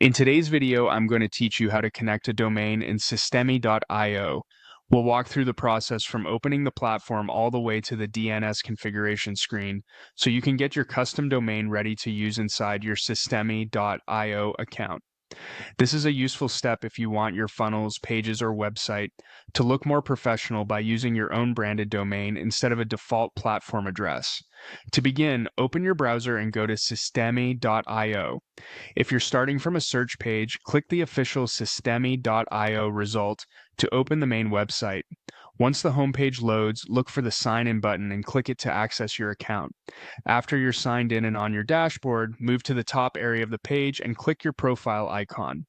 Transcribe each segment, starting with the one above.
In today's video, I'm going to teach you how to connect a domain in Systeme.io. We'll walk through the process from opening the platform all the way to the DNS configuration screen, so you can get your custom domain ready to use inside your Systeme.io account. This is a useful step if you want your funnels, pages, or website to look more professional by using your own branded domain instead of a default platform address. To begin, open your browser and go to Systeme.io. If you're starting from a search page, click the official Systeme.io result to open the main website. Once the homepage loads, look for the Sign In button and click it to access your account. After you're signed in and on your dashboard, move to the top area of the page and click your profile icon.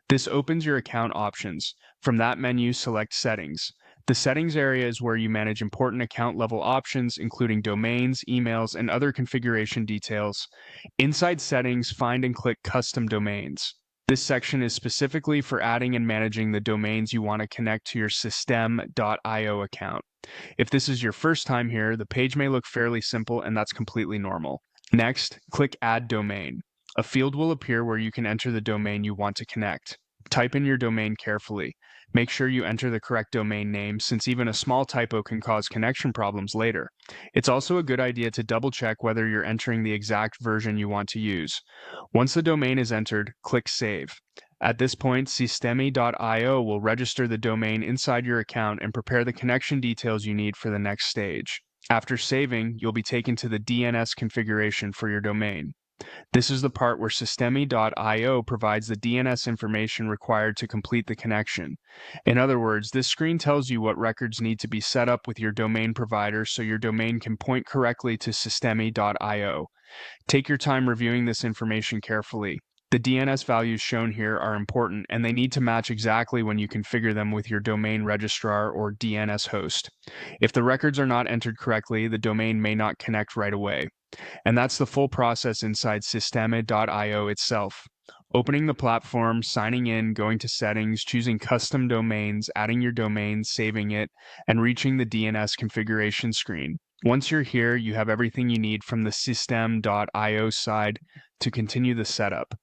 This opens your account options. From that menu, select Settings. The Settings area is where you manage important account level options, including domains, emails, and other configuration details. Inside Settings, find and click Custom Domains. This section is specifically for adding and managing the domains you want to connect to your Systeme.io account. If this is your first time here, the page may look fairly simple, and that's completely normal. Next, click Add Domain. A field will appear where you can enter the domain you want to connect. Type in your domain carefully. Make sure you enter the correct domain name, since even a small typo can cause connection problems later. It's also a good idea to double check whether you're entering the exact version you want to use. Once the domain is entered, click Save. At this point, Systeme.io will register the domain inside your account and prepare the connection details you need for the next stage. After saving, you'll be taken to the DNS configuration for your domain. This is the part where Systeme.io provides the DNS information required to complete the connection. In other words, this screen tells you what records need to be set up with your domain provider so your domain can point correctly to Systeme.io. Take your time reviewing this information carefully. The DNS values shown here are important, and they need to match exactly when you configure them with your domain registrar or DNS host. If the records are not entered correctly, the domain may not connect right away. And that's the full process inside Systeme.io itself. Opening the platform, signing in, going to settings, choosing custom domains, adding your domain, saving it, and reaching the DNS configuration screen. Once you're here, you have everything you need from the Systeme.io side to continue the setup.